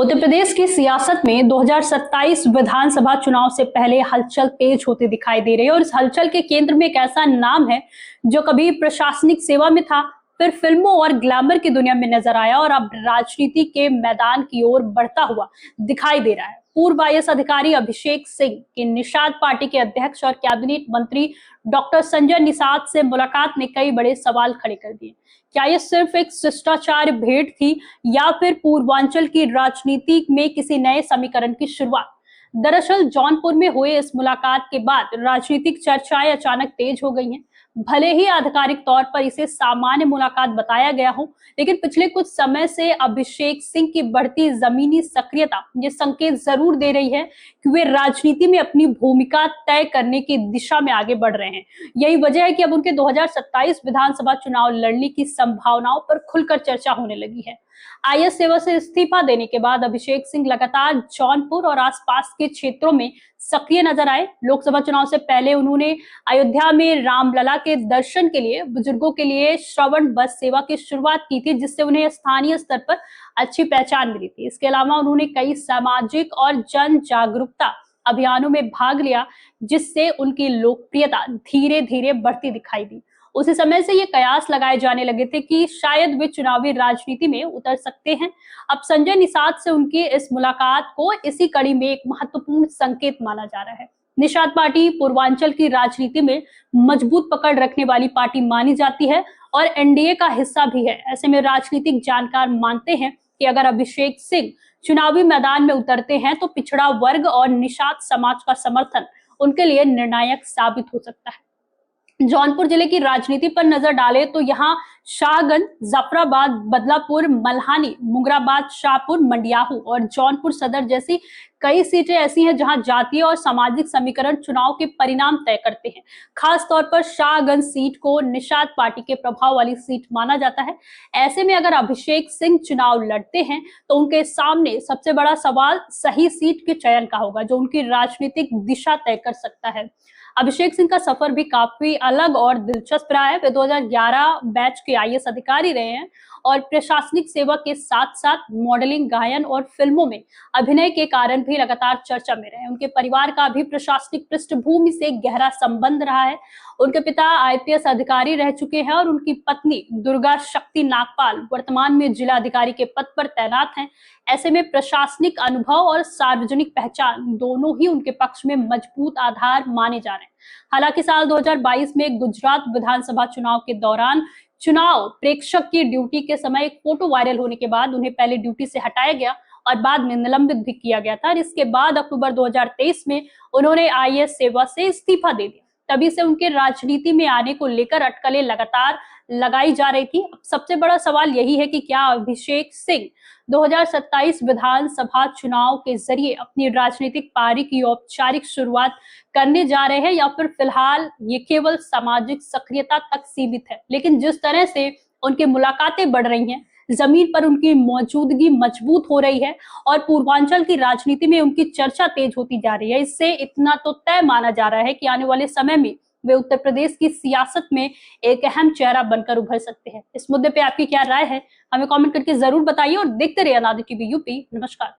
उत्तर प्रदेश की सियासत में 2027 विधानसभा चुनाव से पहले हलचल तेज होते दिखाई दे रही है और इस हलचल के केंद्र में एक ऐसा नाम है जो कभी प्रशासनिक सेवा में था, फिर फिल्मों और ग्लैमर की दुनिया में नजर आया और अब राजनीति के मैदान की ओर बढ़ता हुआ दिखाई दे रहा है। पूर्व आईएएस अधिकारी अभिषेक सिंह की निषाद पार्टी के अध्यक्ष और कैबिनेट मंत्री डॉक्टर संजय निषाद से मुलाकात ने कई बड़े सवाल खड़े कर दिए। क्या यह सिर्फ एक शिष्टाचार भेंट थी या फिर पूर्वांचल की राजनीति में किसी नए समीकरण की शुरुआत? दरअसल जौनपुर में हुए इस मुलाकात के बाद राजनीतिक चर्चाएं अचानक तेज हो गई हैं। भले ही आधिकारिक तौर पर इसे सामान्य मुलाकात बताया गया हो, लेकिन पिछले कुछ समय से अभिषेक सिंह की बढ़ती जमीनी सक्रियता ये संकेत जरूर दे रही है कि वे राजनीति में अपनी भूमिका तय करने की दिशा में आगे बढ़ रहे हैं। यही वजह है कि अब उनके 2027 विधानसभा चुनाव लड़ने की संभावनाओं पर खुलकर चर्चा होने लगी है। आईएएस सेवा से इस्तीफा देने के बाद अभिषेक सिंह लगातार जौनपुर और आसपास के क्षेत्रों में सक्रिय नजर आए। लोकसभा चुनाव से पहले उन्होंने अयोध्या में रामलला के दर्शन के लिए बुजुर्गों के लिए श्रवण बस सेवा की शुरुआत की थी, जिससे उन्हें स्थानीय स्तर पर अच्छी पहचान मिली थी। इसके अलावा उन्होंने कई सामाजिक और जन जागरूकता अभियानों में भाग लिया, जिससे उनकी लोकप्रियता धीरे धीरे बढ़ती दिखाई दी। उसी समय से ये कयास लगाए जाने लगे थे कि शायद वे चुनावी राजनीति में उतर सकते हैं। अब संजय निषाद से उनकी इस मुलाकात को इसी कड़ी में एक महत्वपूर्ण संकेत माना जा रहा है। निषाद पार्टी पूर्वांचल की राजनीति में मजबूत पकड़ रखने वाली पार्टी मानी जाती है और एनडीए का हिस्सा भी है। ऐसे में राजनीतिक जानकार मानते हैं कि अगर अभिषेक सिंह चुनावी मैदान में उतरते हैं तो पिछड़ा वर्ग और निषाद समाज का समर्थन उनके लिए निर्णायक साबित हो सकता है। जौनपुर जिले की राजनीति पर नजर डालें तो यहाँ शाहगंज, जफराबाद, बदलापुर, मल्हानी, मुंगराबाद, शाहपुर, मंडियाहू और जौनपुर सदर जैसी कई सीटें ऐसी हैं जहां जातीय और सामाजिक समीकरण चुनाव के परिणाम तय करते हैं। खास तौर पर शाहगंज सीट को निषाद पार्टी के प्रभाव वाली सीट माना जाता है। ऐसे में अगर अभिषेक सिंह चुनाव लड़ते हैं तो उनके सामने सबसे बड़ा सवाल सही सीट के चयन का होगा, जो उनकी राजनीतिक दिशा तय कर सकता है। अभिषेक सिंह का सफर भी काफी अलग और दिलचस्प रहा है। वे 2011 बैच के आईएएस अधिकारी रहे हैं और प्रशासनिक सेवा के साथ साथ मॉडलिंग, गायन और फिल्मों में अभिनय के कारण भी लगातार चर्चा में रहे। उनके परिवार का भी प्रशासनिक पृष्ठभूमि से गहरा संबंध रहा है। उनके पिता आईपीएस अधिकारी रह चुके हैं और उनकी पत्नी दुर्गा शक्ति नागपाल वर्तमान में जिला अधिकारी के पद पर तैनात हैं। ऐसे में प्रशासनिक अनुभव और सार्वजनिक पहचान दोनों ही उनके पक्ष में मजबूत आधार माने जा रहे हैं। हालांकि साल 2022 में गुजरात विधानसभा चुनाव के दौरान चुनाव प्रेक्षक की ड्यूटी के समय एक फोटो वायरल होने के बाद उन्हें पहले ड्यूटी से हटाया गया और बाद में निलंबित भी किया गया था। इसके बाद अक्टूबर 2023 में उन्होंने आईएएस सेवा से इस्तीफा दे दिया। तभी से उनके राजनीति में आने को लेकर अटकलें लगातार लगाई जा रही थी। अब सबसे बड़ा सवाल यही है कि क्या अभिषेक सिंह 2027 विधानसभा चुनाव के जरिए अपनी राजनीतिक पारी की औपचारिक शुरुआत करने जा रहे हैं या फिर फिलहाल ये केवल सामाजिक सक्रियता तक सीमित है। लेकिन जिस तरह से उनकी मुलाकातें बढ़ रही हैं, जमीन पर उनकी मौजूदगी मजबूत हो रही है और पूर्वांचल की राजनीति में उनकी चर्चा तेज होती जा रही है, इससे इतना तो तय माना जा रहा है कि आने वाले समय में वे उत्तर प्रदेश की सियासत में एक अहम चेहरा बनकर उभर सकते हैं। इस मुद्दे पे आपकी क्या राय है, हमें कमेंट करके जरूर बताइए और देखते रहिए अनादि टीवी यूपी। नमस्कार।